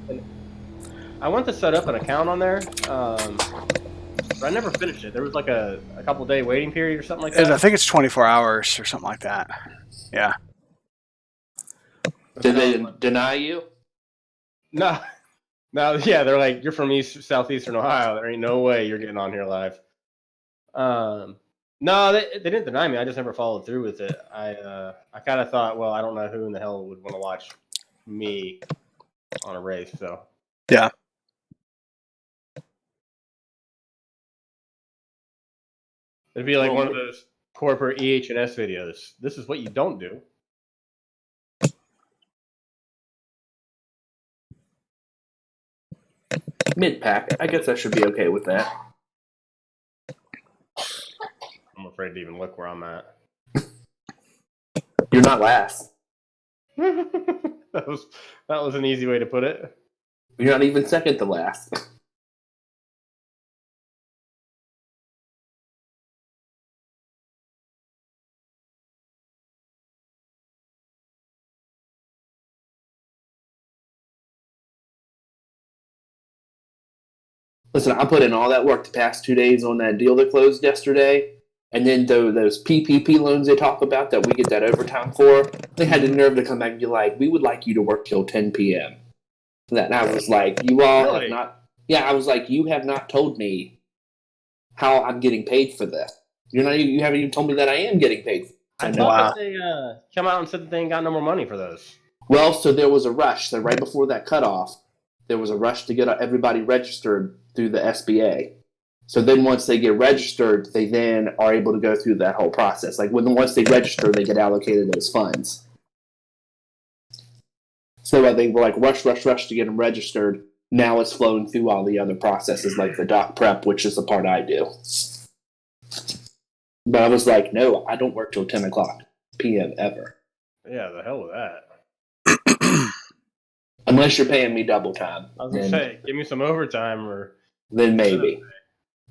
And I went to set up an account on there, but I never finished it. There was like a couple day waiting period or something like that. I think it's 24 hours or something like that. Yeah. Did they deny you? No. No, yeah, they're like, you're from southeastern Ohio. There ain't no way you're getting on here live. No, they didn't deny me. I just never followed through with it. I kind of thought, well, I don't know who in the hell would want to watch me on a race. So yeah, it'd be like one of those corporate EH&S videos. This is what you don't do. Mid-pack. I guess I should be okay with that. I'm afraid to even look where I'm at. You're not last. That was an easy way to put it. You're not even second to last. Listen, I put in all that work the past 2 days on that deal that closed yesterday. And then those PPP loans they talk about that we get that overtime for, they had the nerve to come back and be like, we would like you to work till 10 p.m. And I was like, you all have not... Yeah, I was like, you have not told me how I'm getting paid for this. You haven't even told me that I am getting paid. I thought that they come out and said that they ain't got no more money for those. Well, so there was a rush. So right before that cutoff, there was a rush to get everybody registered through the SBA. So then once they get registered, they then are able to go through that whole process. Like once they register, they get allocated those funds. So they were like rush to get them registered. Now it's flowing through all the other processes like the doc prep, which is the part I do. But I was like, no, I don't work till 10 o'clock p.m. ever. Yeah, the hell with that. Unless you're paying me double time. I was going to say, give me some overtime or... Then maybe.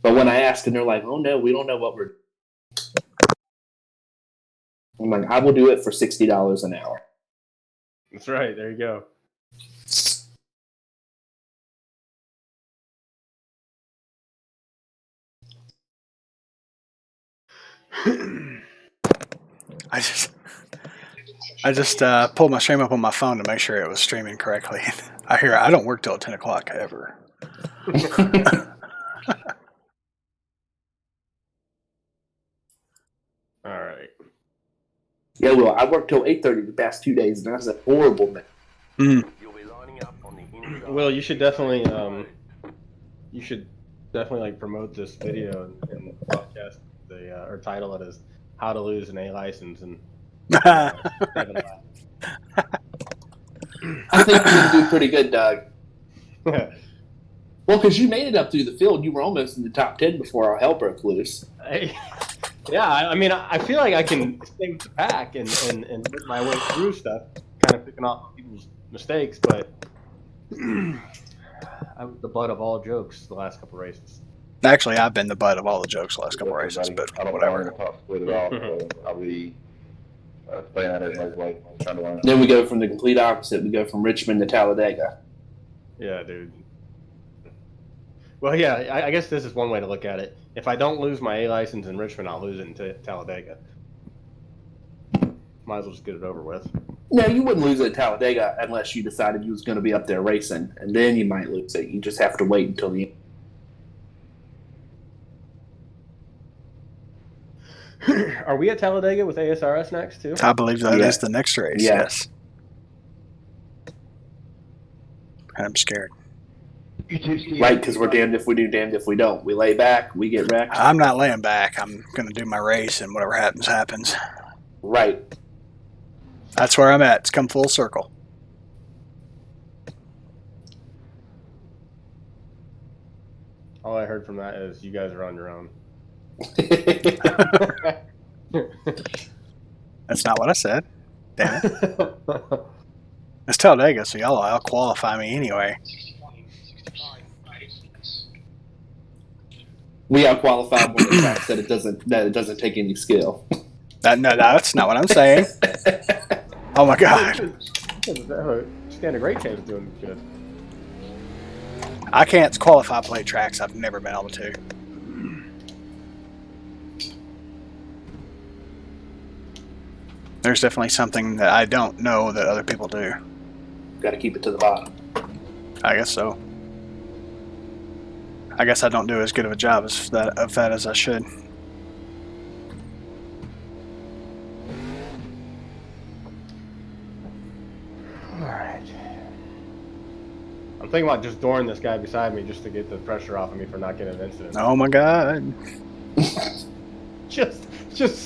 But when I ask and they're like, oh no, we don't know what we're doing. I'm like, I will do it for $60 an hour. That's right. There you go. I just pulled my stream up on my phone to make sure it was streaming correctly. I don't work till 10 o'clock ever. All right. Yeah, well, I worked till 8:30 the past 2 days, and that's a horrible thing. Mm. Will, you should definitely like promote this video and podcast or title it as "How to Lose an A License" and. I think you're going to do pretty good, Doug. Well, because you made it up through the field. You were almost in the top 10 before our hell broke loose. Yeah, I mean, I feel like I can stay with the pack and work my way through stuff, kind of picking off people's mistakes, but I was the butt of all jokes the last couple races. Actually, I've been the butt of all the jokes the last couple races, but whatever. I'll be playing at it like trying to learn. Then we go from the complete opposite. We go from Richmond to Talladega. Yeah, dude. Well, yeah, I guess this is one way to look at it. If I don't lose my A license in Richmond, I'll lose it in Talladega. Might as well just get it over with. No, you wouldn't lose it at Talladega unless you decided you was going to be up there racing, and then you might lose it. You just have to wait until the end. Are we at Talladega with ASRS next, too? I believe that is the next race, yes. I'm scared. Right, because we're damned if we do, damned if we don't. We lay back, we get wrecked. I'm not laying back. I'm going to do my race, and whatever happens, happens. Right. That's where I'm at. It's come full circle. All I heard from that is you guys are on your own. That's not what I said. Damn it. It's Talladega, so y'all will qualify me anyway. We are qualified on the fact that it doesn't take any skill. No, that's not what I'm saying. Oh my God. Stand a great chance of doing good. I can't qualify plate tracks. I've never been able to. There's definitely something that I don't know that other people do. Got to keep it to the bottom. I guess so. I guess I don't do as good of a job of that as I should. Alright. I'm thinking about just dooring this guy beside me just to get the pressure off of me for not getting an incident. Oh my god. Just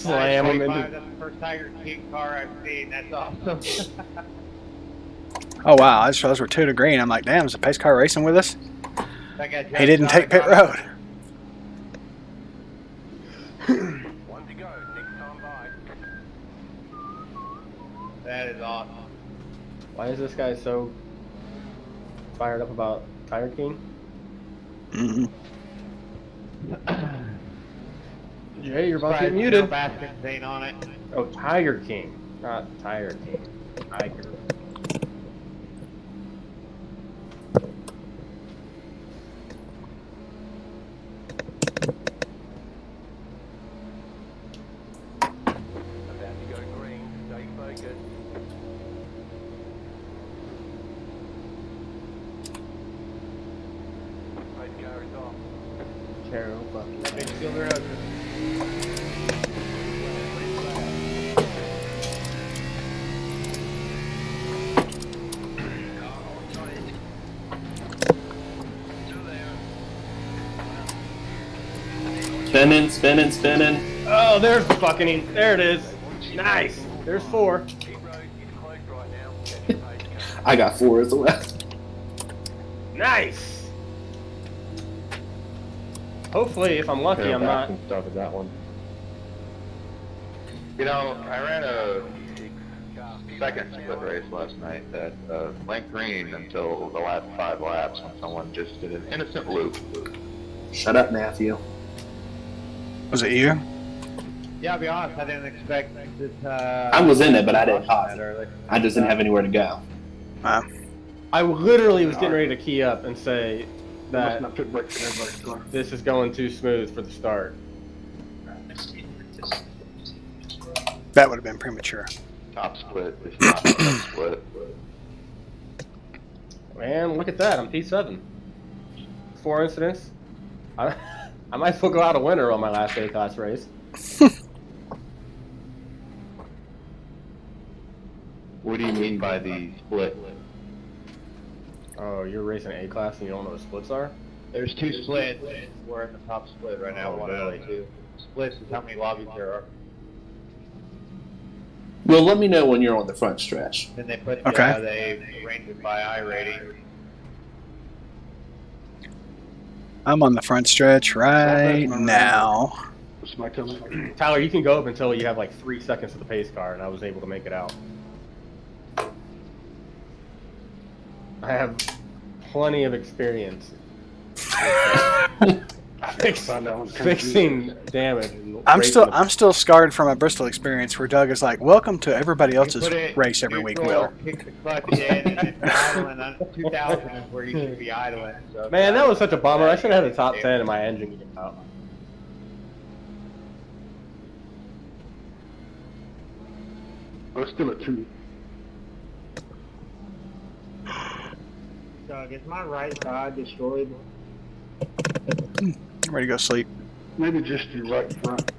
slam him into... That's the first Tiger King car I've seen. That's awesome. Oh wow, I just realized we're 2 to green. I'm like, damn, is the pace car racing with us? That guy He didn't take pit road. One to go. Next time by. That is awesome. Why is this guy so fired up about Tiger King? Mm-hmm. Jay, you're about to get Surprised muted. no basket paint on it. Oh, Tiger King, not Tiger King. Tiger. About to go green. Stay focused. Right car is off. Carol, fucking. That big silver ocean. Spinning, spinning, spinning. Oh, there's the fucking. There it is. Nice. There's 4. Keep road, get close right now. Catch the pace car. I got 4 as well. Nice. Hopefully, if I'm lucky, I'm not. Stuff is that one. I ran a second split race last night that went green until the last 5 laps when someone just did an innocent loop. Shut up, Matthew. Was it you? Yeah, I'll be honest, I didn't expect this. I was in it, but I didn't pause it. early. I just didn't have anywhere to go. I literally was getting ready to key up and say that this is going too smooth for the start. That would have been premature. Top split. This is not a top split. Man, look at that. I'm P7. 4 incidents. I might as well go out a winner on my last A-class race. What do you mean by the split? Oh, you're racing A-class and you don't know what splits are? There's 2 splits. We're in the top split right now. Oh, 1 really? out of 2. Splits is how many lobbies there are. Well, let me know when you're on the front stretch. Then they put Okay. they arrange it by I rating. I'm on the front stretch right now. Tyler, you can go up until you have like 3 seconds of the pace car, and I was able to make it out. I have plenty of experience fixing damage. and I'm racing still scarred from my Bristol experience where Doug is like, "Welcome to everybody else's You put it race every week, neutral Will." or Kick the clutch in and then idling. On 2000 is where you should be idling. So Man, that was such a bummer. I should have had the top 10 in my engine get out. I'm still at 2. Doug, is my right side destroyed? I'm ready to go sleep. Maybe just your right front.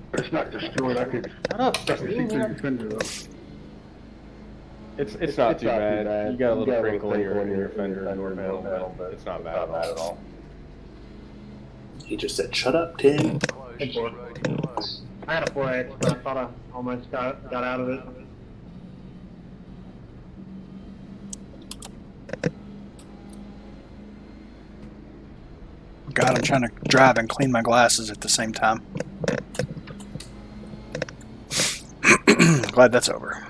But it's not destroyed. I could Shut up, see through the fender though. It's not too bad. You got a little crinkle in your fender and door panel, but it's not bad at all. He just said, "Shut up, Tim." Hey, boy. I had a 4X, but I thought I almost got out of it. God, I'm trying to drive and clean my glasses at the same time. Glad that's over.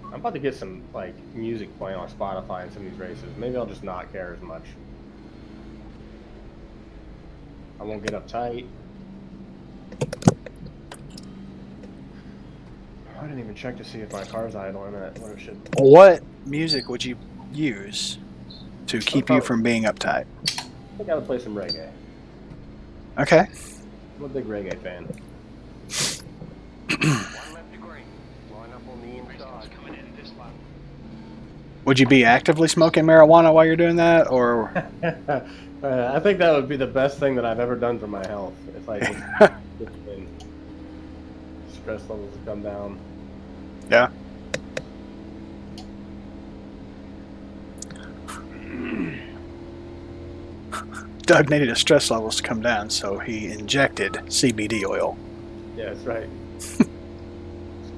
I'm about to get some like music playing on Spotify in some of these races. Maybe I'll just not care as much. I won't get uptight. I didn't even check to see if my car's idling at what it should. What music would you use to keep you from being uptight? I think I would play some reggae. Okay. I'm a big reggae fan. Would you be actively smoking marijuana while you're doing that, or? I think that would be the best thing that I've ever done for my health. If I just stress levels would come down. Yeah. Doug needed his stress levels to come down, so he injected CBD oil. Yeah, that's right.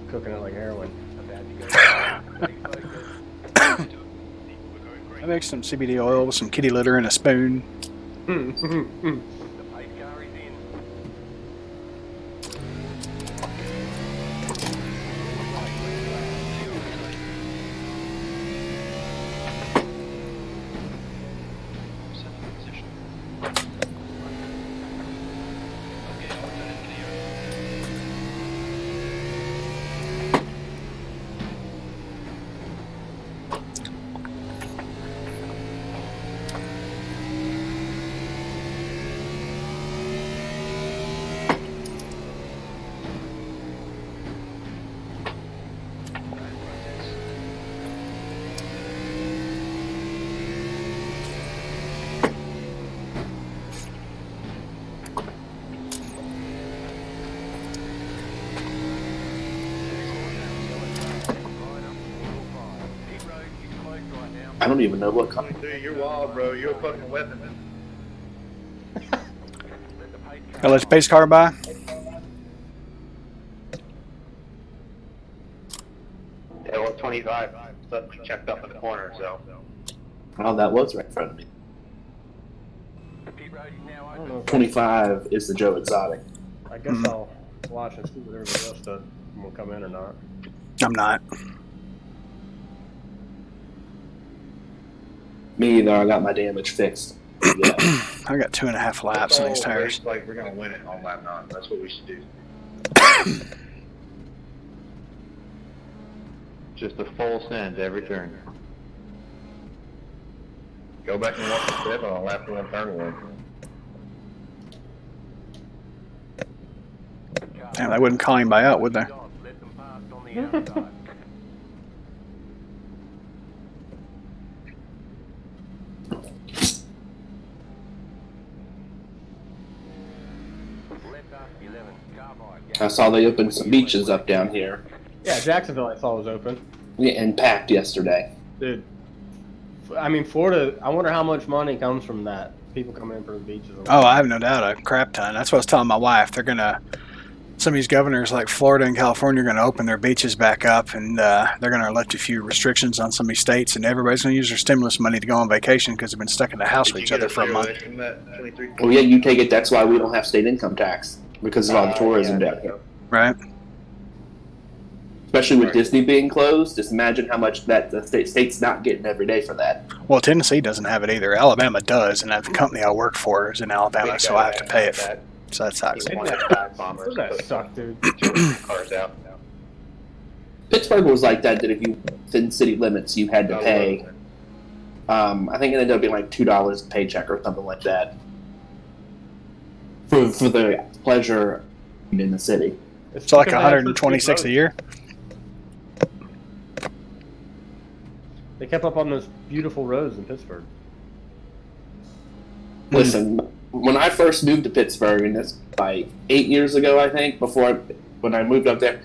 Cooking it like heroin. I mixed some CBD oil with some kitty litter and a spoon. I don't even know what color. Dude, you're wild, bro. You're a fucking weapon. I'll let your pace car by. Yeah, well, 25 suddenly checked up in the corner, so. Oh, that was right in front of me. I don't know. 25 is the Joe Exotic. I guess I'll watch and see what everybody else does. Will come in or not. I'm not. Me either. I got my damage fixed. Yeah. I got 2.5 laps on these tires. Like, we're gonna win it on lap 9. That's what we should do. Just a full send every turn. Go back and watch the clip on lap 1, turn 1. Damn, they wouldn't call anybody out, would they? I saw they opened some beaches up down here. Yeah, Jacksonville I saw was open. Yeah, and packed yesterday. Dude, I mean, Florida, I wonder how much money comes from that. People come in for the beaches. Oh, I have no doubt, a crap ton. That's what I was telling my wife. They're gonna, some of these governors like Florida and California are gonna open their beaches back up, and they're gonna lift a few restrictions on some of these states, and everybody's gonna use their stimulus money to go on vacation because they've been stuck in the house with each other for a month. Oh yeah, you take it. That's why we don't have state income tax because of all the tourism down here. Right? Especially with Disney being closed. Just imagine how much that the state's not getting every day for that. Well, Tennessee doesn't have it either. Alabama does, and that company I work for is in Alabama, so I have to pay it. So that sucks. Doesn't that suck, dude? Cars out. Pittsburgh was like that. That if you within city limits, you had to pay. I think it ended up being like $2 a paycheck or something like that for the pleasure in the city. It's like 126 a year. They kept up on those beautiful roads in Pittsburgh. Listen, when I first moved to Pittsburgh, and that's like 8 years ago, I think, when I moved up there,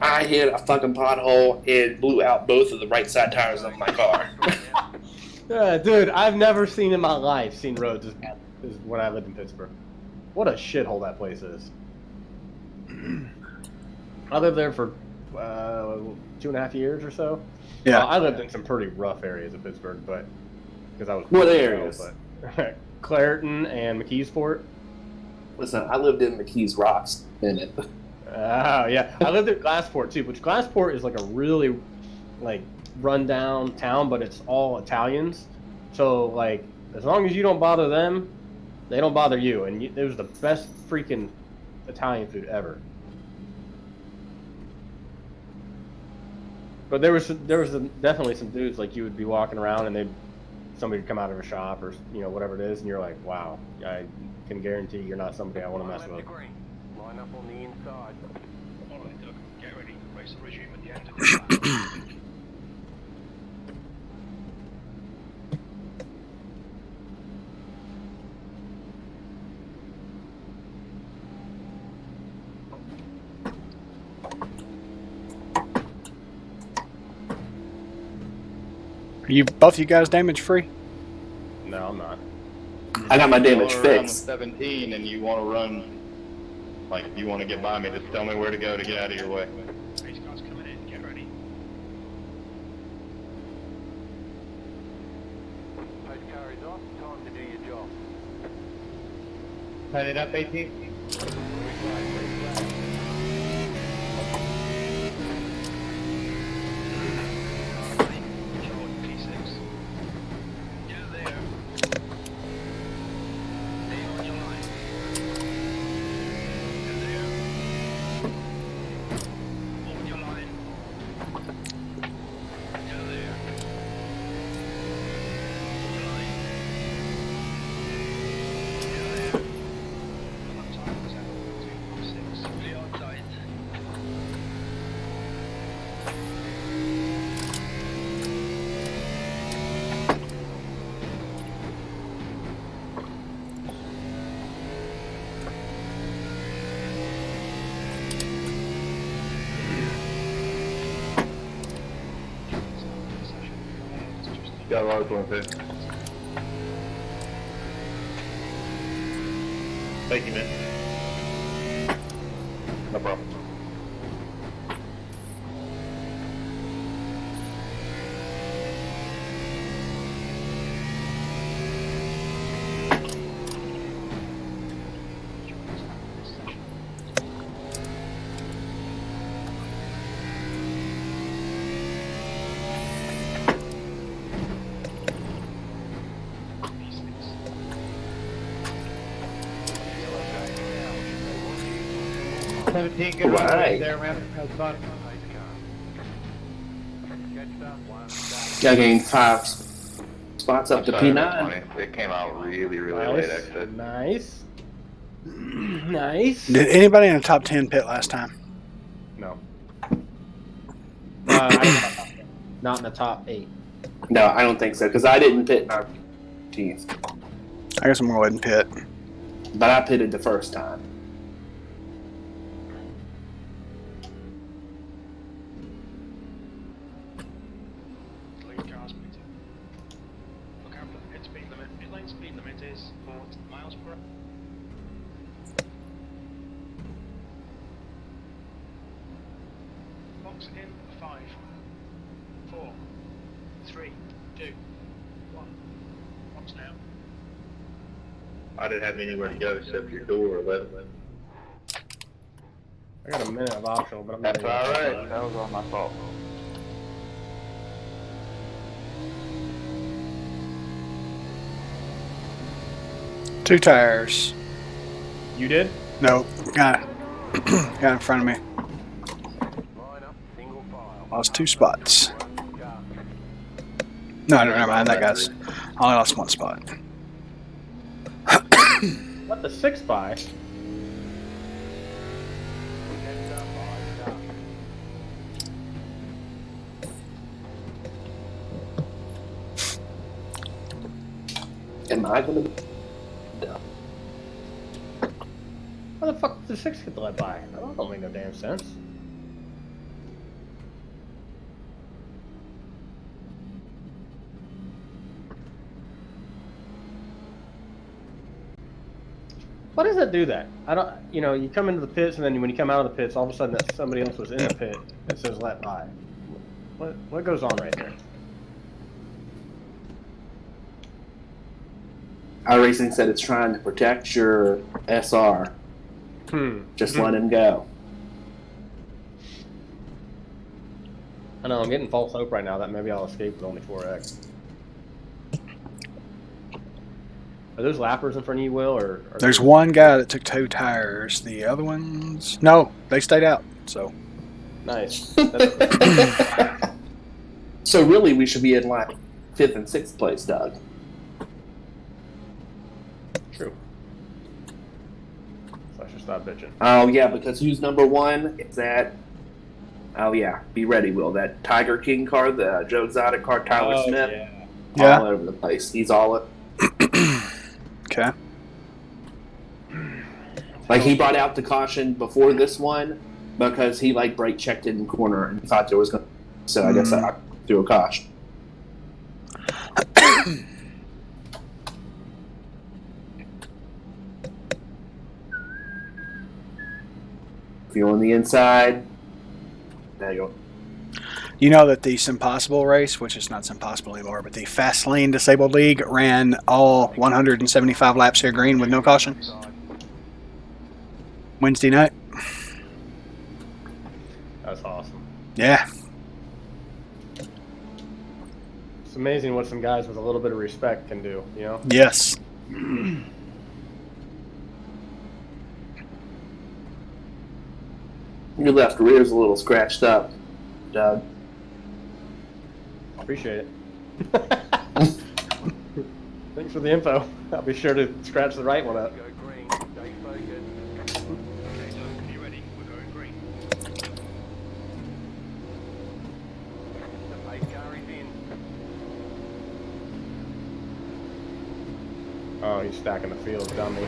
I hit a fucking pothole and blew out both of the right side tires of my car. Yeah, dude, I've never seen in my life roads as bad as when I lived in Pittsburgh. What a shithole that place is. I lived there for 2.5 years or so. Yeah. Well, I lived in some pretty rough areas of Pittsburgh, but because I was What areas? But Clairton and McKeesport. Listen, I lived in McKees Rocks in it. Oh yeah, I lived at Glassport too. Which Glassport is like a really like rundown town, but it's all Italians. So like, as long as you don't bother them, they don't bother you. And it was the best freaking Italian food ever. But there was definitely some dudes like you would be walking around and somebody would come out of a shop or whatever it is, and you're like, wow, I can guarantee you're not somebody I want to mess with. Line up on the inside. Alright, Doug, get ready. Race will resume at the end of the lap. Are both you guys damage free? No, I'm not. I got my damage If you wanna run fixed. 17 and you want to run, like you want to get by me, just tell me where to go to get out of your way. Race cars coming in, get ready. Pace car is off, time to do your job. Turn it up, 18. Got a lot of going through. Thank you, man. No problem. Good right. There, man. That was fun. I gained 5 spots up to Sorry, P9. 20. It came out really, really late, Nice. actually. Nice. Nice. Did anybody in the top 10 pit last time? No. Not in the top 8. No, I don't think so, because I didn't pit in our teeth. I guess I'm going to go ahead and pit. But I pitted the first time. Lead cars meeting. Look out for the pit speed limit. Pit lane speed limit is 40 miles per hour. Box in 5, 4, 3, 2, 1. Box now. I didn't have anywhere to go except your door, 11. I got a minute of optional, but I'm not That's even gonna alright. touch That was all my fault. Two tires. it. You did? No, got in front of me. Line up, single file. Lost 2 spots. One car. No, never mind. That guy's. I only lost 1 spot. What the 6 by? Next up, 5 car. Am I going to... How the fuck did the 6 get let by? That don't make no damn sense. Why does that do that? I don't. You come into the pits, and then when you come out of the pits, all of a sudden that somebody else was in the pit that says "let by." What goes on right there? iRacing said it's trying to protect your SR. Just let him go. I know I'm getting false hope right now that maybe I'll escape with only 4x. Are those lappers in front of you, Will, or There's one guy that took 2 tires. The other ones, no, they stayed out. So nice? So really, we should be in like 5th and 6th place, Doug. True. So I should stop bitching. Oh yeah, because who's number 1? Is that? Oh yeah, be ready, Will. That Tiger King car, the Joe Exotic car, Tyler Smith, Yeah. all over the place. He's all up. Okay. Like he brought out the caution before this one because he like brake checked in the corner and thought there was going. So I guess I threw a caution. If you're on the inside, there you go. You know that the Simpossible race, which is not Simpossible anymore, but the Fast Lane Disabled League ran all 175 laps here green with no caution? Wednesday night? That's awesome. Yeah. It's amazing what some guys with a little bit of respect can do, you know? Yes. Your left rear's a little scratched up, Doug. Appreciate it. Thanks for the info. I'll be sure to scratch the right one up. Okay, so are you ready? We're going green. Oh, he's stacking the field, dummy.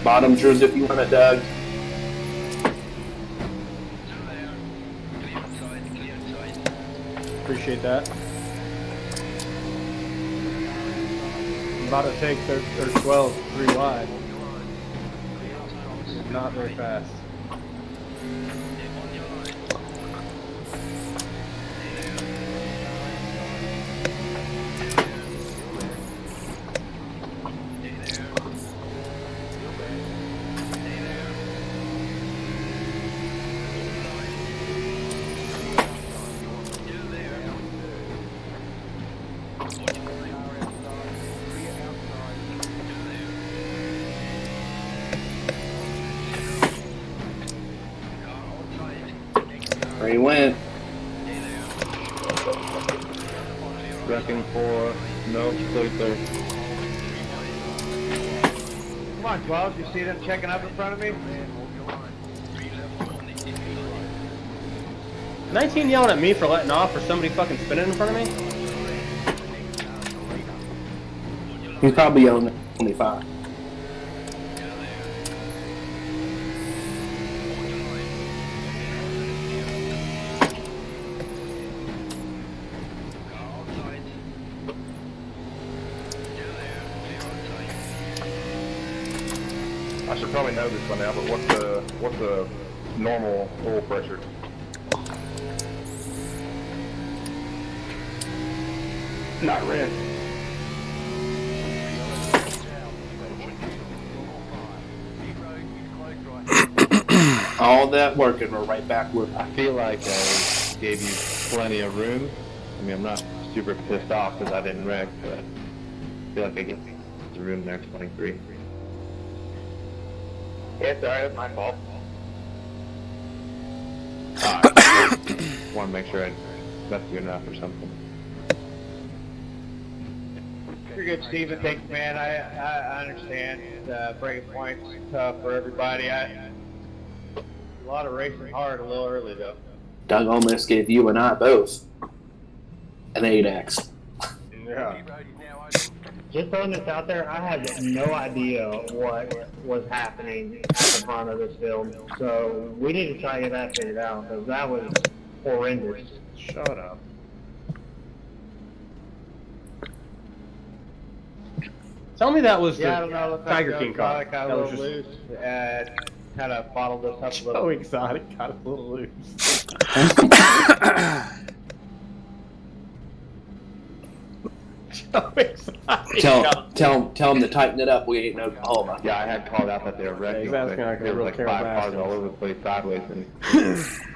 Bottom yours if you want it, Doug. Appreciate that. I'm about to take their 12 3 wide. Not very fast. There he went. Wrecking 4. Nope, still third. Come on, 12. You see them checking up in front of me? 19 yelling at me for letting off for somebody fucking spinning in front of me? He's probably on 25. I should probably know this by now, but what's the normal oil pressure? Not red. All that work and we're right back where I feel like I gave you plenty of room. I mean, I'm not super pissed off because I didn't wreck, but I feel like I gave the room there, 23. Yeah, it's alright. It's my fault. Want to make sure I left you enough or something. You're good, Steven. Thanks, man. I understand. Breaking points tough for everybody. A lot of racing hard a little early, though. Doug almost gave you and I both an 8X. Yeah. Just throwing this out there, I had no idea what was happening at the front of this field. So we need to try to get that figured out because that was horrendous. Shut up. Tell me that was Yeah, I the don't know. Looks Tiger like King car. Got a That was little just loose and kind of bottled us up a so little. exotic. Got a little loose. So exotic. Tell him to tighten it up. We ain't in Oklahoma. Yeah, I had called out that they were wrecking. he's acting like a there was real like Carol 5 cars Baskins. all over the place sideways, and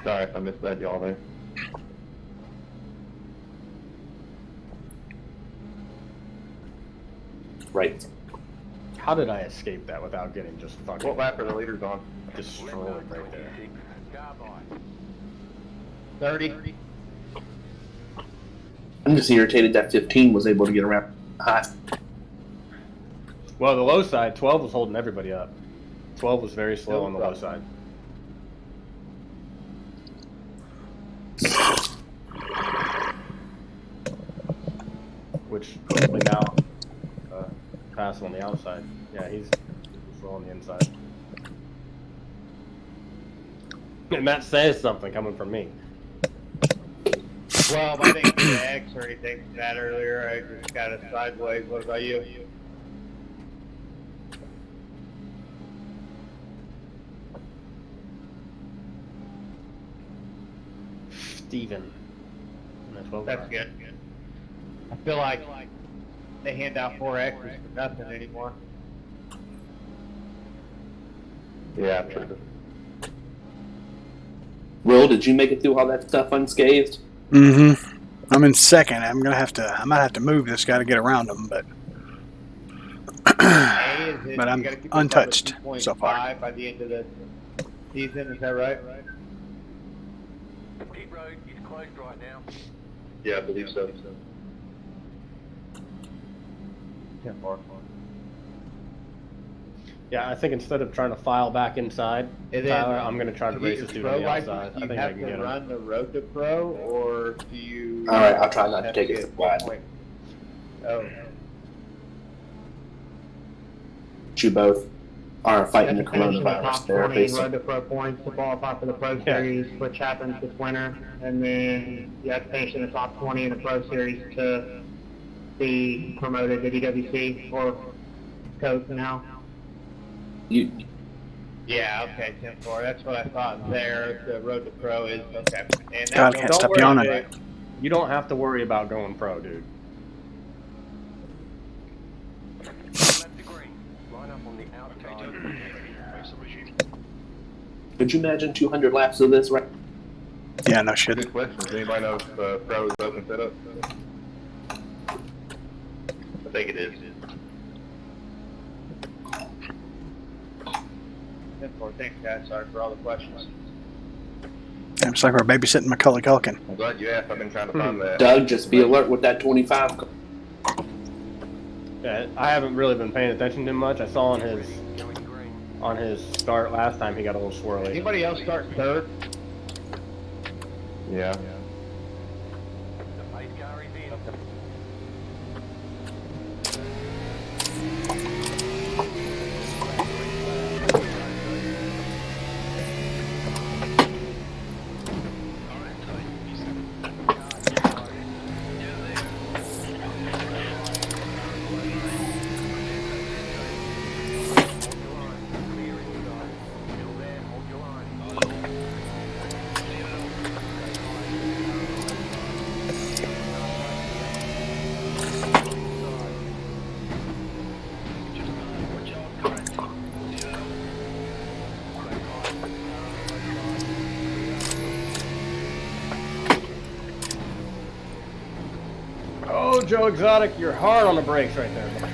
sorry if I misled y'all there. right. How did I escape that without getting just fucking What lap are the leaders on? destroyed right there? 30. I'm just irritated that 15 was able to get around hot. Well, the low side, 12 was holding everybody up. 12 was very slow on the low side. Which hopefully now pass on the outside. Yeah, he's slow on the inside. And that says something coming from me. Well, I didn't get an X or anything from that earlier. I just got it sideways. What about you? Steven. That's good. I feel like they hand out 4 X's for nothing anymore. Yeah, true. Will, did you make it through all that stuff unscathed? Mm-hmm. I'm in second. I might have to move this guy to get around him, but but I'm untouched so far. By the end of the season, is that right? Pit road is closed right now. Yeah, I believe so. 10-4. Yeah, I think instead of trying to file back inside, And then, Tyler, I'm going to try to race this dude on the outside. I Do you think I have can to get him. run the road to pro, or do you? All right, I'll try not to have take it get so wide. point? Oh, You both are fighting the You have to finish in the coronavirus top there, 20 basically. road to pro points to qualify for the pro series, which happens this winter, and then you have to finish in the top 20 in the pro series to be promoted to DWC or coach now. You, yeah, okay, 10-4. That's what I thought there. The road to pro is okay. And God, I that's can't stop yawning. You don't have to worry about going pro, dude. Left to green. Line up on the outside. Race will resume. could you imagine 200 laps of this, right? Yeah, no shit. Good question. Does anybody know if Pro is open setup? I think it is. 10-4. Thanks, guys. Sorry for all the questions. It's like we're babysitting Macaulay Culkin. I'm glad you asked. I've been trying to find that. Doug, just be alert with that 25. Yeah, I haven't really been paying attention to him much. I saw Going green. on his start last time he got a little swirly. Anybody else start third? Yeah. The pace car is in. Oh, Joe Exotic, you're hard on the brakes right there. buddy.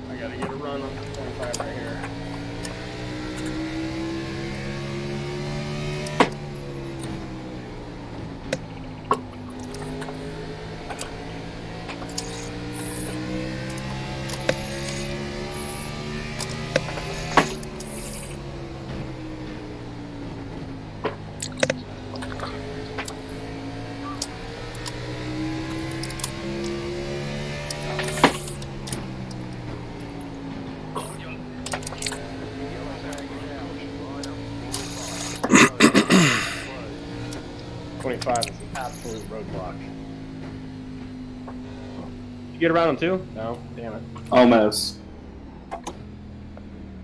I gotta get a run on the 25 right here. Is an absolute roadblock. You get around him too? No, damn it. Almost.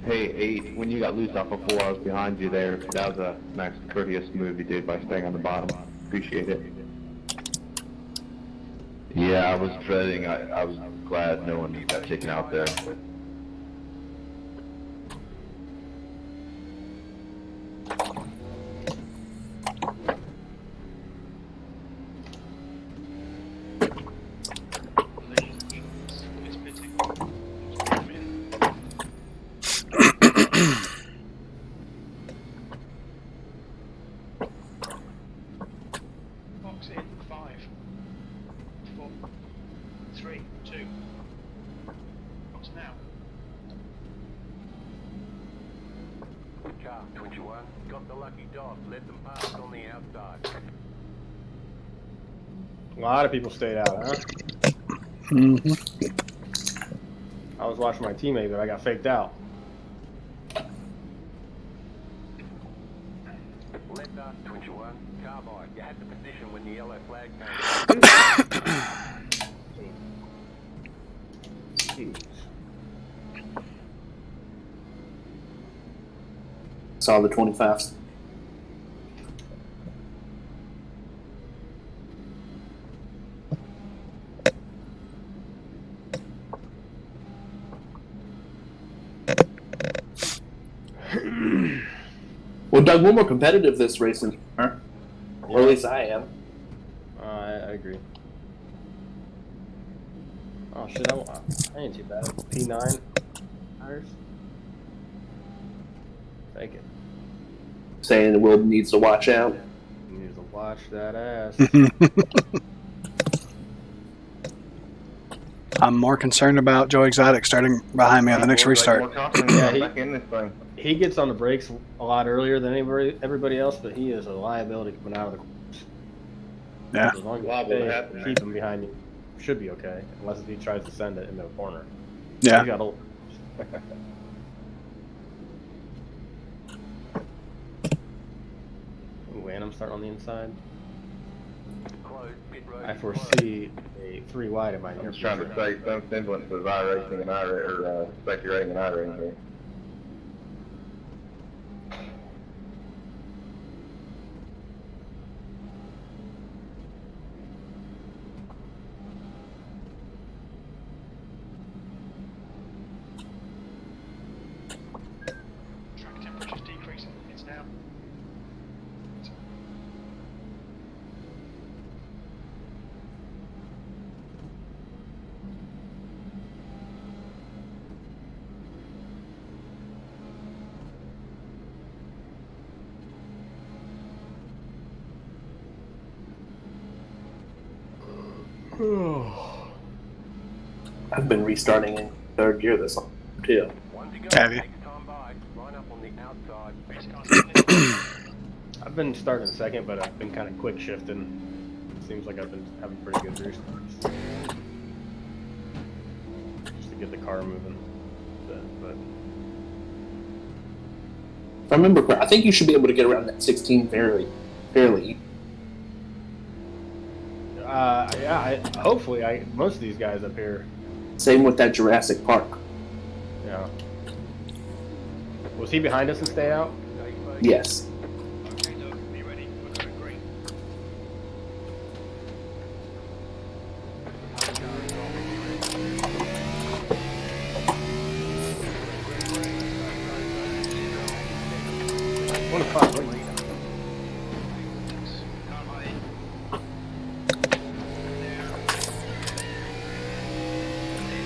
Hey, 8, when you got loose off of 4, I was behind you there. That was a nice, courteous move you did by staying on the bottom. Appreciate it. Yeah, I was dreading. I was glad no one got taken out there. It's pitting. Box in 5, 4, 3, 2. Box now. Car 21, got the lucky dog, let them pass on the outside. A lot of people stayed out, huh? Mm-hmm. I was watching my teammate, but I got faked out. Left up 21, carbide. You had the position when the yellow flag came. Jeez. Saw the 25s. Well, Doug, we're more competitive this race than you are. Or at least I am. I agree. Oh shit, I ain't too bad. P9 tires. Take it. Saying Will needs to watch out. You need to watch that ass. I'm more concerned about Joe Exotic starting behind me on the next restart. More confident Yeah, back in this thing. He gets on the brakes a lot earlier than everybody else, but he is a liability coming out of the course. Yeah. As long as Liable to you happen, keep him behind you, should be okay, unless he tries to send it into a corner. Yeah. He's got a, Ooh, and I'm starting on the inside. Closed, pit road I is foresee a 3 wide in my I'm near just trying to say some semblance of iRacing and safety rating and iRacing here. Track temperature's decreasing. It's now. I've been restarting in third gear this one, too. one to go. Have you? Next time by, line up on the outside. Race car's I've been starting second, but I've been kind of quick shifting. Seems like I've been having pretty good restarts. Just to get the car moving. But If I remember correctly, I think you should be able to get around that 16 fairly. yeah, hopefully most of these guys up here, Same with that Jurassic Park. yeah. Was he behind us and stay out? Yes. okay, Doug, be ready. We're going green. One of five. Right?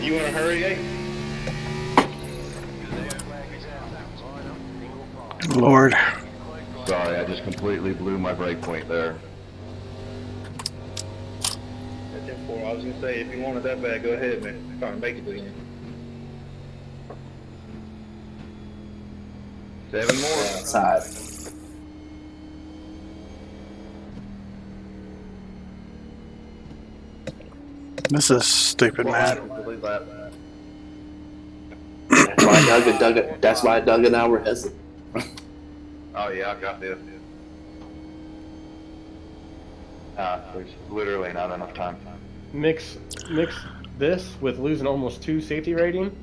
You want to hurry, eh? Lord. Sorry, I just completely blew my brake point there. That's in 4. I was going to say, if you wanted that bad, go ahead, man. Try and make it again. 7 more. Outside. This is stupid, man. Complete lap. That's why Doug and I were hesitant. Oh yeah, I got this. There's literally not enough time. Mix this with losing almost 2 safety rating.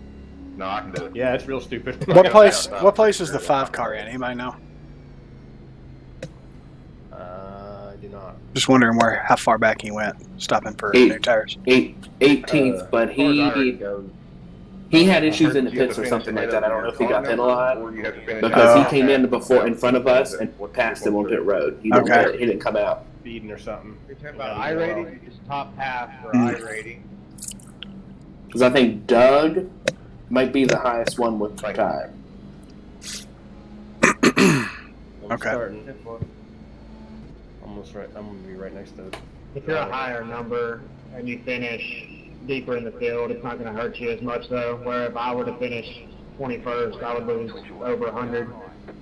No, I can do it. Yeah, it's real stupid. What place is the 5 car in? Anybody know? I do not. Just wondering how far back he went, stopping for new tires. 18th, but As far as I heard it goes, he had issues in the you have pits to or finish something like ahead that. I of don't know if your he got car penalized or you have to finish because he ahead came in of in front of us and passed him on pit road. He didn't come out. Speeding or something. You're talking about I rating? Just top half for I rating. Because I think Doug might be the highest one with the time. I'm Okay. starting. Almost right. I'm gonna be right next to it. If you're a higher number and you finish deeper in the field, it's not going to hurt you as much though. Where if I were to finish 21st, I would lose over 100.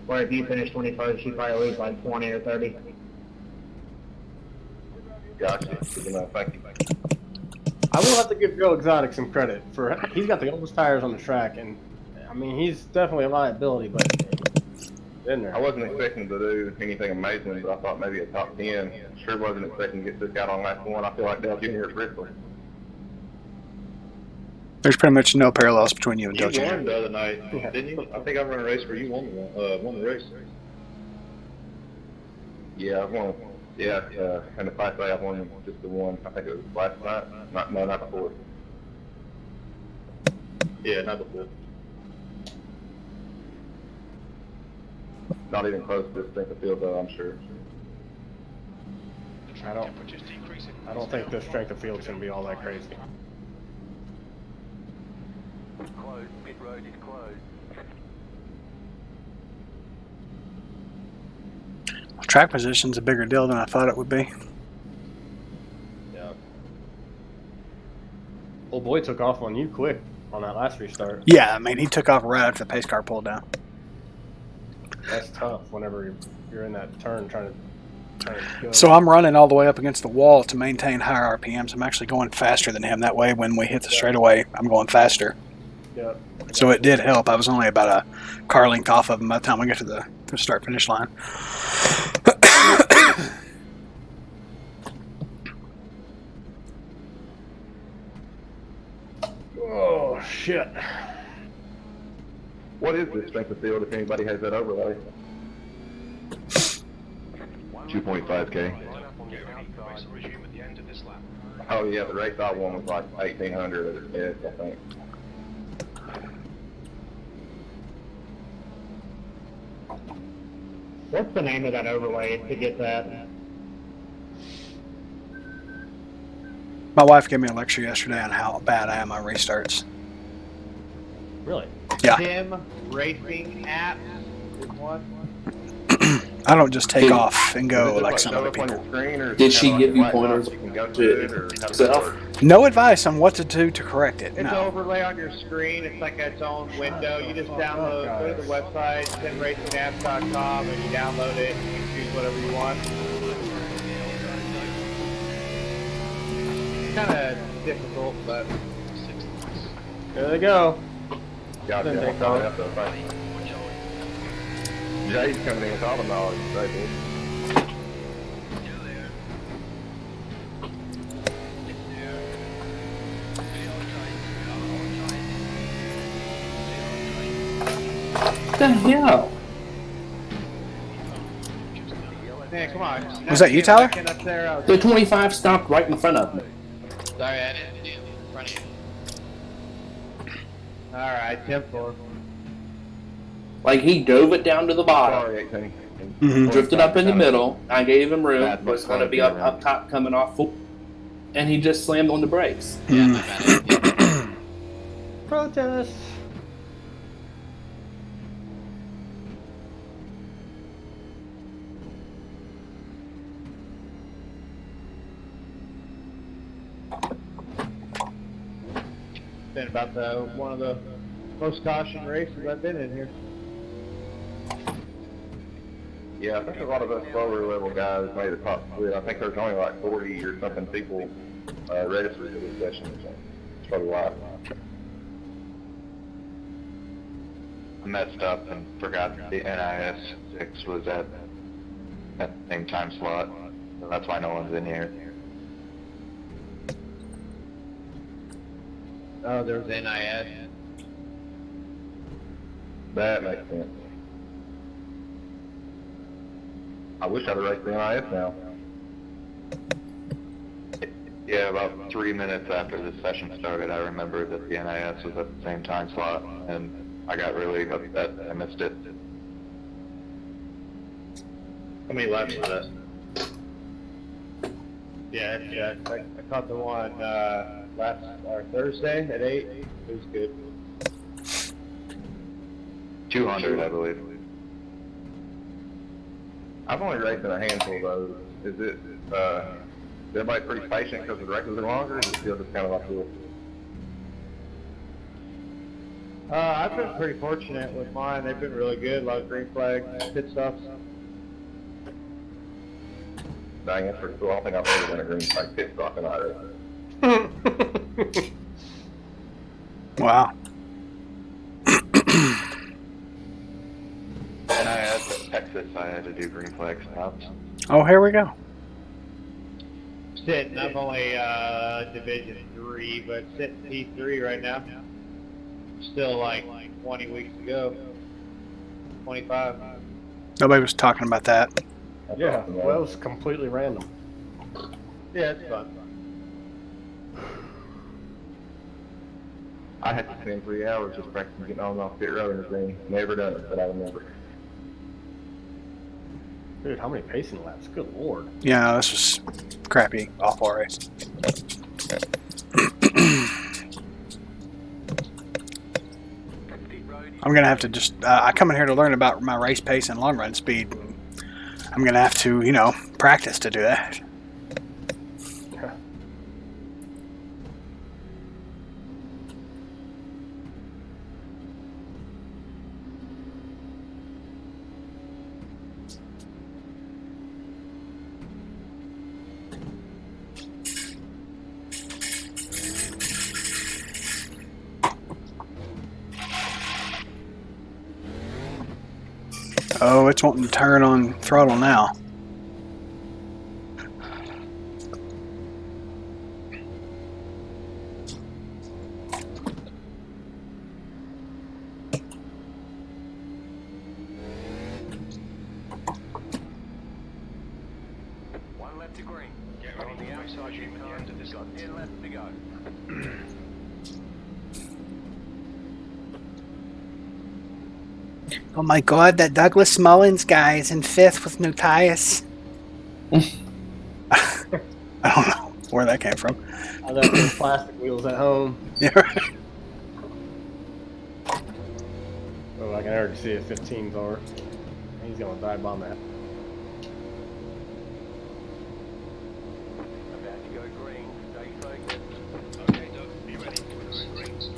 Where if you finish 21st, you probably lose like 20 or 30. Gotcha. Good enough. Thank you. I will have to give Joe Exotic some credit for he's got the oldest tires on the track, and I mean he's definitely a liability, but in there. I wasn't expecting to do anything amazing, but I thought maybe a top 10. Sure wasn't expecting to get took out on lap 1. I feel like Dale Jr. at Bristol. There's pretty much no parallels between you and You Dale won Jr. the other night, didn't you? I think I ran a race where you won the race. Yeah, I've won. Yeah, and the Class A, I've won just the one. I think it was last night. Not before. Yeah, not before. Not even close to the strength of field, though, I'm sure. I don't think the strength of field's gonna be all that crazy. Closed. Pit road is closed. Track position's a bigger deal than I thought it would be. Yeah. Old boy took off on you quick on that last restart. Yeah, I mean, he took off right after the pace car pulled down. That's tough whenever you're in that turn trying to go. So I'm running all the way up against the wall to maintain higher RPMs. I'm actually going faster than him. That way, when we hit the straightaway, I'm going faster. Yeah. So it did help. I was only about a car length off of him by the time we got to the start-finish line. Oh shit. What is the strength of field, if anybody has that overlay? 2.5K. Oh yeah, the race I won was like 1,800 at its best, I think. What's the name of that overlay to get that? My wife gave me a lecture yesterday on how bad I am on restarts. Really? Yeah. Sim Racing App is one. I don't just take off and go like some other people. Did she give you pointers to yourself? No advice on what to do to correct it. It's an No. overlay on your screen. It's like its own window. You just download, go to the website, simracingapp.com, and you download it and you can choose whatever you want. Kind of difficult, but There they go. Gotcha. Then I'm they coming go. up though, thank you. Jay's coming in with all the knowledge today, dude. What the hell? man, come on. Was that you, Tyler? Up there, The 25 stopped right in front of me. sorry, I didn't do it in front of you. Alright, 10-4. Like, he dove it down to the bottom, Sorry, 18. Mhm. drifted up in the middle. I gave him room. Bad Was going to luck, be up top coming off full. And he just slammed on the brakes. Protest. Been about one of the most caution races I've been in here. Yeah, I think a lot of us lower level guys made the top split. I think there's only like 40 or something people registered for this session or something. It's probably why. I messed up and forgot that the NIS 6 was at the same time slot. So that's why no one's in here. Oh, there's NIS. That makes sense. I wish I'd raced the NIS now. Yeah, about 3 minutes after the session started, I remembered that the NIS was at the same time slot, and I got really upset I missed it. How many laps was that? Yeah. I caught the one Thursday at 8. It was good. 200, I believe. I've only raced in a handful of those. Is everybody pretty patient because the races are longer, or is it still just kind of like this? I've been pretty fortunate with mine. They've been really good. A lot of green flag pit stops. Dang, that's pretty cool. I don't think I've ever done a green flag pit stop in either. Wow. And I had Texas, I had to do green flag stops. Oh, here we go. Sitting, I'm only Division 3, but sitting P3 right now. Still like 20 weeks to go. 25. Nobody was talking about that. Yeah, well, that was completely random. Yeah, it's fun. I had to spend 3 hours just practicing getting on and off pit road and everything. Never done it, but I remember. Dude, how many pacing laps? Good lord. Yeah, no, this was crappy, awful race. I'm gonna have to just. I come in here to learn about my race pace and long run speed. And I'm gonna have to, practice to do that. Oh, it's wanting to turn on throttle now. One left to green. Get ready On the for outside, you at the end of this got 10 left to go. Oh my God, that Douglas Mullins guy is in 5th with no tires. I don't know where that came from. I left those plastic wheels at home. Yeah, right. Oh, I can already see a 15s are. He's gonna dive bomb that. About to go green. Stay focused. Okay, Doug, be ready for the greens.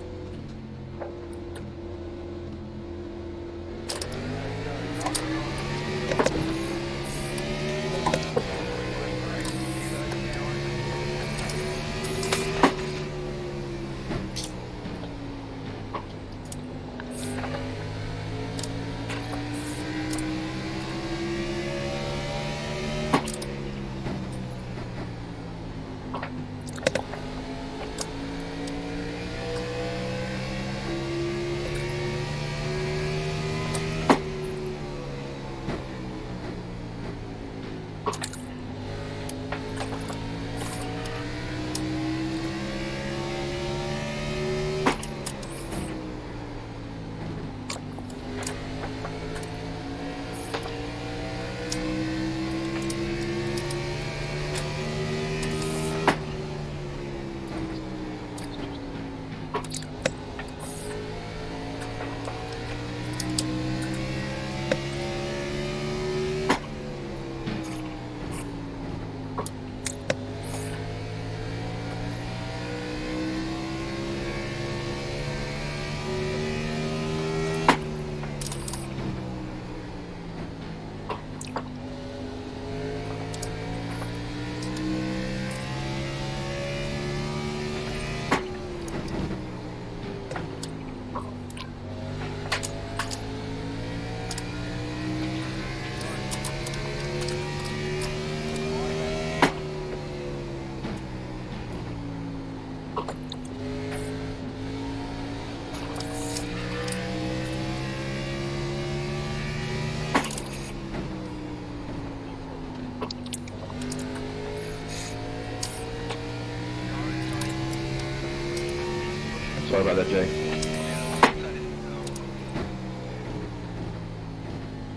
Sorry about that, Jay.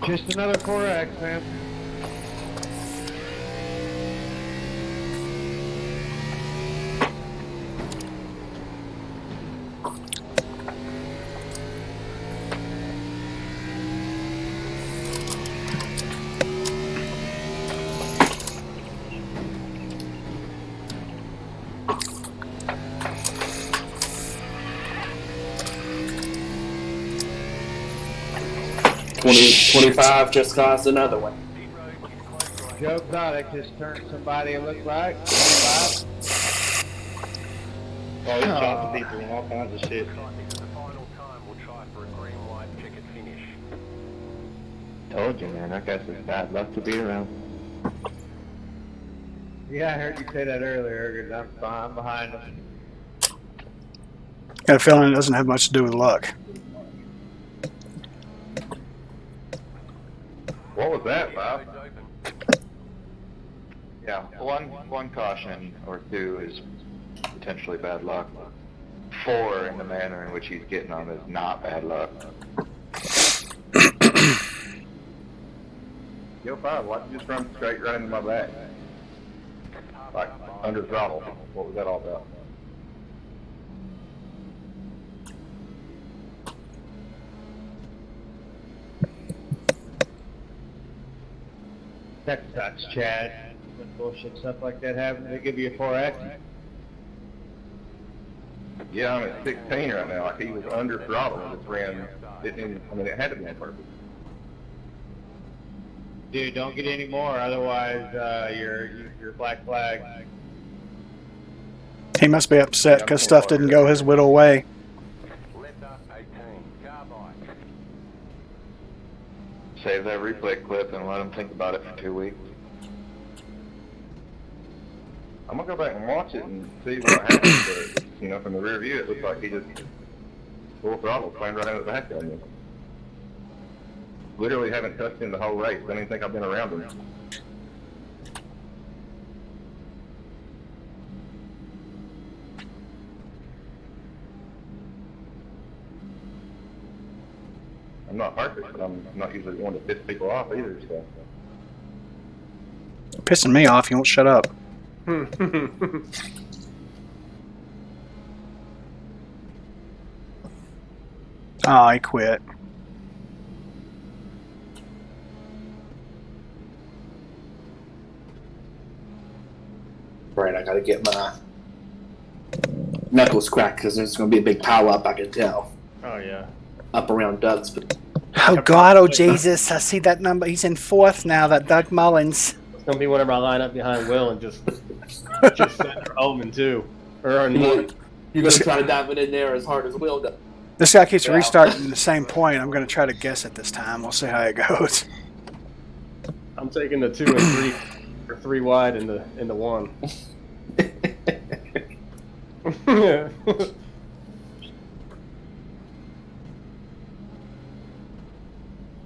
Just another 4X, man. $25 just caused another one. Joe Exotic just turned somebody, it looks like. 25. Oh, he's chopping people and all kinds of shit. This is the final time we'll try for a green white checkered finish. Told you, man. That guy's just bad luck to be around. Yeah, I heard you say that earlier. I'm behind him. Got a feeling it doesn't have much to do with luck. What was that, Bob? Road's open. Yeah, one caution or two is potentially bad luck. 4 in the manner in which he's getting them is not bad luck. Yo, 5, why'd you just run straight right into my back? Like, under throttle. What was that all about? That sucks, Chad. When bullshit stuff like that happens, they give you a 4X. Yeah, I'm at 16 right now. Like, he was under throttle and just ran. It had to be on purpose. Dude, don't get any more, otherwise you're black flag. He must be upset because stuff didn't go his whittle way. Left up 18. Carbide. Save that replay clip and let him think about it for 2 weeks. I'm gonna go back and watch it and see what happened. But, you know, from the rear view, it looked like he just full throttle, planned right into the back of me. Literally haven't touched him the whole race. I don't even think I've been around him. I'm not perfect, but I'm not usually one to piss people off either, so. Pissing me off, you won't shut up. Oh, he quit. Right, I gotta get my knuckles cracked because there's gonna be a big power up, I can tell. Oh yeah. Up around Doug's, but Oh God, oh Jesus, I see that number. He's in 4th now, that Doug Mullins. It's gonna be whenever I line up behind Will and just send her home in 2. Or in you're 1. gonna try to dive it in there as hard as Will does. This guy keeps restarting the same point. I'm going to try to guess it this time. We'll see how it goes. I'm taking the 2 and 3 or 3 wide into 1. Yeah.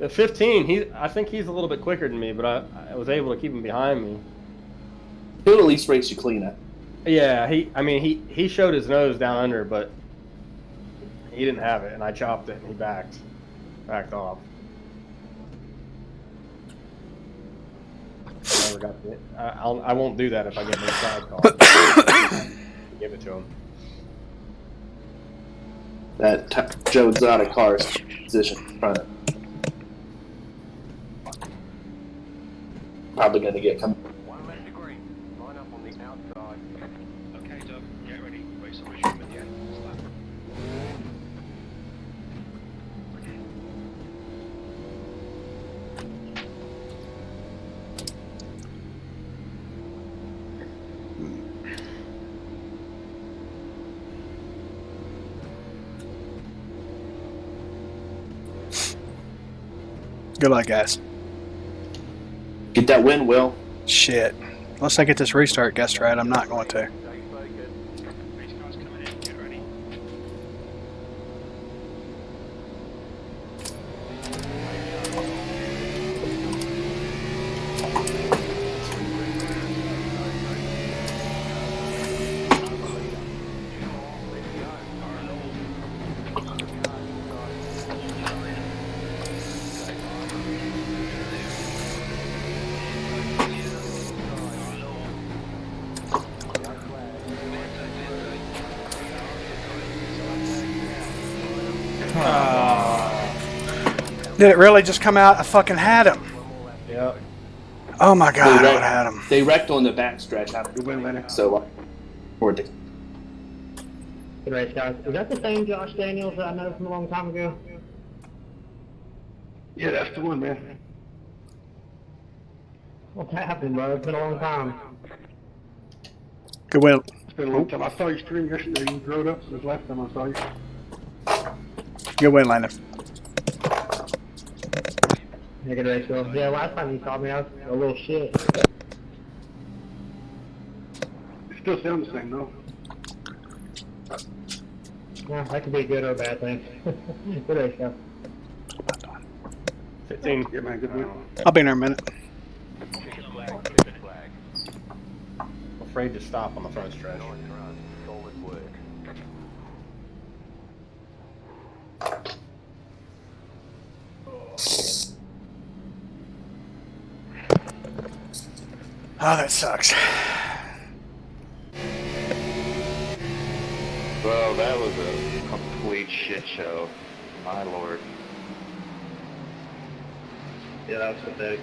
At 15, I think he's a little bit quicker than me, but I was able to keep him behind me. He'll at least race you clean up. Yeah, he showed his nose down under, but he didn't have it, and I chopped it, and he backed off. I never got it. I won't do that if I get my side call. Give it to him. That Joe Exotic car's position in front of him. Probably going to get come. 1 left to green. Line up on the outside. Okay, Doug, get ready. Race on Richmond at the end. Start. Good luck, guys. Get that win, Will. Shit. Unless I get this restart guessed right, I'm not going to. Race cars coming in. Get ready. Did it really just come out? I fucking had him. Yep. Oh my god, I wrecked- would have had him. They wrecked on the backstretch. So, forward to Good race, guys. Is that the same Josh Daniels that I know from a long time ago? Yeah, that's the one, man. What's happened, bro? It's been a long time. Good win. It's been a long time. I saw you stream yesterday. You rode up since last time I saw you. Good win, Landon. Yeah, good race, Will. Yeah, last time you saw me, I was a little shit. It still sounds the same, though. Yeah, that could be a good or a bad thing. Good race, guys. 15. Yeah, man, good win. I'll be in there in a minute. Chicken flag. I'm afraid to stop on the front stretch. Solid work. Oh, that sucks. Well, that was a complete shit show. My lord. Yeah, that was pathetic.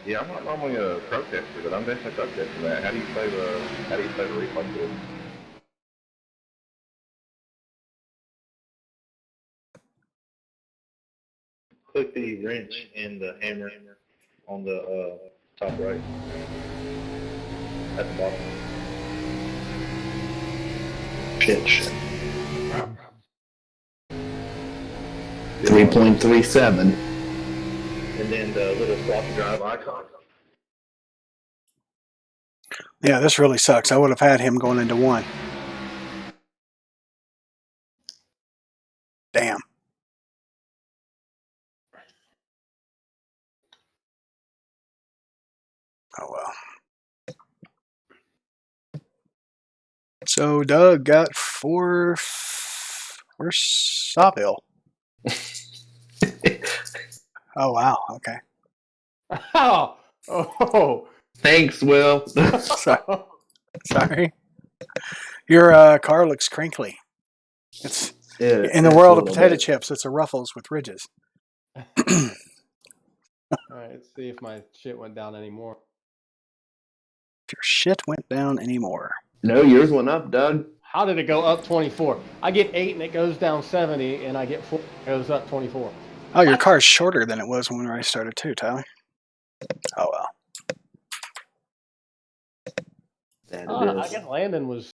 Yeah, I'm not normally a protester, but I'm definitely protesting that. How do you say the refund to it? Click the wrench and the hammer on the top right. At the bottom. pitch. 3.37. And then the little floppy drive icon. Yeah, this really sucks. I would have had him going into one. Damn. Oh well. So Doug got where's Sawville? Oh wow, okay. Oh, oh, Thanks, Will. Sorry. Your car looks crinkly. It's Yeah, in the it's world a of little potato bit. chips, it's a Ruffles with ridges. All right, let's see if my shit went down anymore. If your shit went down anymore. No, yours went up, Doug. How did it go up 24? I get 8 and it goes down 70, and I get 4 and it goes up 24. Oh, your car's shorter than it was when I started too, Tyler. Oh well. That I it guess Landon was